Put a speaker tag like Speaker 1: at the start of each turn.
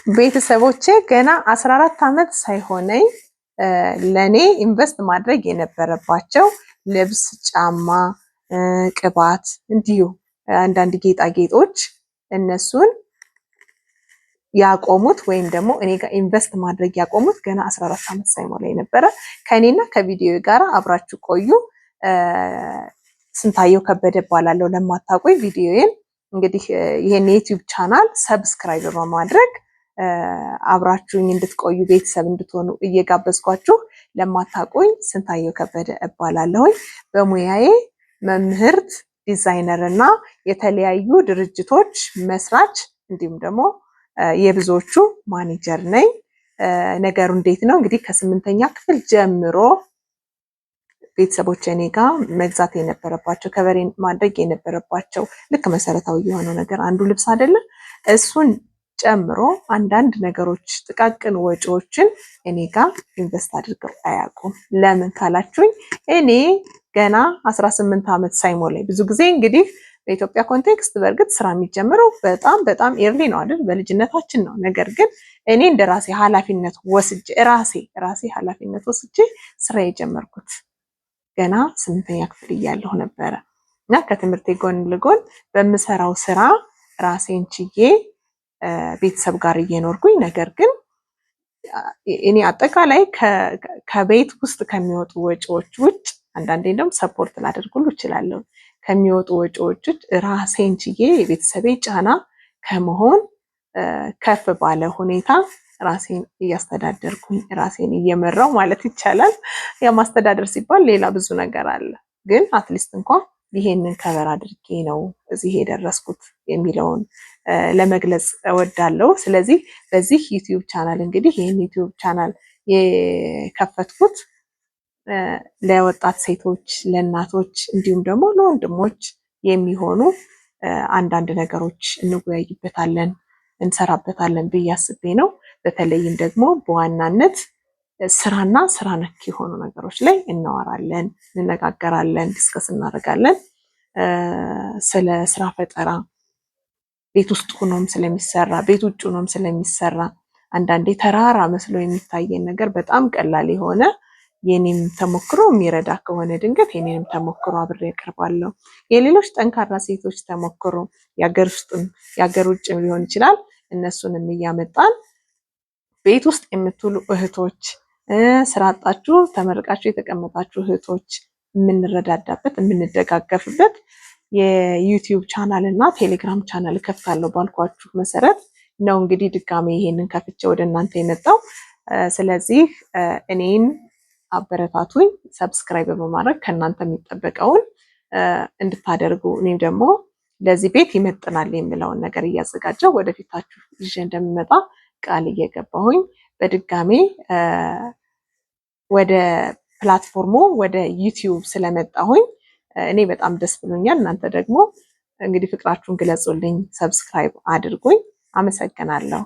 Speaker 1: ቤተሰቦቼ ገና 14 ዓመት ሳይሆነኝ ለኔ ኢንቨስት ማድረግ የነበረባቸው ልብስ፣ ጫማ፣ ቅባት እንዲሁ አንዳንድ ጌጣጌጦች እነሱን ያቆሙት ወይም ደግሞ እኔ ጋር ኢንቨስት ማድረግ ያቆሙት ገና 14 ዓመት ሳይሞላኝ ነበረ። ከኔና ከቪዲዮ ጋር አብራችሁ ቆዩ። ስንታየው ከበደ እባላለሁ። ለማታውቁኝ ቪዲዮዬን እንግዲህ ይሄን የዩቲዩብ ቻናል ሰብስክራይብ በማድረግ አብራችሁኝ እንድትቆዩ ቤተሰብ እንድትሆኑ እየጋበዝኳችሁ፣ ለማታውቁኝ ስንታየው ከበደ እባላለሁ። በሙያዬ መምህርት፣ ዲዛይነር እና የተለያዩ ድርጅቶች መስራች እንዲሁም ደግሞ የብዙዎቹ ማኔጀር ነኝ። ነገሩ እንዴት ነው? እንግዲህ ከ8ኛ ክፍል ጀምሮ ቤተሰቦች እኔ ጋር መግዛት የነበረባቸው ከቨሬ ማድረግ የነበረባቸው ልክ መሰረታዊ የሆነው ነገር አንዱ ልብስ አይደለ? እሱን ጨምሮ አንዳንድ ነገሮች ጥቃቅን ወጪዎችን እኔ ጋር ኢንቨስት አድርገው አያውቁም። ለምን ካላችሁኝ እኔ ገና 18 ዓመት ሳይሞላኝ፣ ብዙ ጊዜ እንግዲህ በኢትዮጵያ ኮንቴክስት በእርግጥ ስራ የሚጀምረው በጣም ኤርሊ ነው አይደል? በልጅነታችን ነው። ነገር ግን እኔ እንደ ራሴ ኃላፊነት ወስጄ ራሴ ኃላፊነት ወስጄ ስራ የጀመርኩት ገና 8ኛ ክፍል እያለሁ ነበረ እና ከትምህርቴ ጎን ለጎን በምሰራው ስራ ራሴን ችዬ ቤተሰብ ጋር እየኖርኩኝ፣ ነገር ግን እኔ አጠቃላይ ከቤት ውስጥ ከሚወጡ ወጪዎች ውጭ አንዳንዴ እንደውም ሰፖርት ላደርጉሉ እችላለሁ ከሚወጡ ወጪዎች ውጭ ራሴን ችዬ የቤተሰቤ ጫና ከመሆን ከፍ ባለ ሁኔታ ራሴን እያስተዳደርኩኝ ራሴን እየመራው ማለት ይቻላል። ያ ማስተዳደር ሲባል ሌላ ብዙ ነገር አለ፣ ግን አትሊስት እንኳን ይሄንን ከበር አድርጌ ነው እዚህ የደረስኩት የሚለውን ለመግለጽ እወዳለሁ። ስለዚህ በዚህ ዩቲዩብ ቻናል እንግዲህ ይህን ዩቲዩብ ቻናል የከፈትኩት ለወጣት ሴቶች፣ ለእናቶች እንዲሁም ደግሞ ለወንድሞች የሚሆኑ አንዳንድ ነገሮች እንወያይበታለን፣ እንሰራበታለን ብዬ አስቤ ነው። በተለይም ደግሞ በዋናነት ስራና ስራ ነክ የሆኑ ነገሮች ላይ እናወራለን፣ እንነጋገራለን፣ ዲስከስ እናደርጋለን። ስለ ስራ ፈጠራ ቤት ውስጥ ሆኖም ስለሚሰራ፣ ቤት ውጭ ሆኖም ስለሚሰራ፣ አንዳንዴ ተራራ መስሎ የሚታየን ነገር በጣም ቀላል የሆነ የኔም ተሞክሮ የሚረዳ ከሆነ ድንገት የኔንም ተሞክሮ አብሬ ያቀርባለሁ። የሌሎች ጠንካራ ሴቶች ተሞክሮ የሀገር ውስጥም የሀገር ውጭም ሊሆን ይችላል። እነሱንም እያመጣን ቤት ውስጥ የምትውሉ እህቶች፣ ስራ አጣችሁ ተመርቃችሁ የተቀመጣችሁ እህቶች የምንረዳዳበት የምንደጋገፍበት የዩቲዩብ ቻናል እና ቴሌግራም ቻናል ከፍታለሁ ባልኳችሁ መሰረት ነው እንግዲህ ድጋሜ ይሄንን ከፍቼ ወደ እናንተ የመጣው። ስለዚህ እኔን አበረታቱኝ፣ ሰብስክራይብ በማድረግ ከእናንተ የሚጠበቀውን እንድታደርጉ፣ እኔም ደግሞ ለዚህ ቤት ይመጥናል የምለውን ነገር እያዘጋጀው ወደፊታችሁ ይዤ እንደምመጣ ቃል እየገባሁኝ በድጋሜ ወደ ፕላትፎርሙ ወደ ዩቲዩብ ስለመጣሁኝ እኔ በጣም ደስ ብሎኛል። እናንተ ደግሞ እንግዲህ ፍቅራችሁን ግለጹልኝ፣ ሰብስክራይብ አድርጉኝ። አመሰግናለሁ።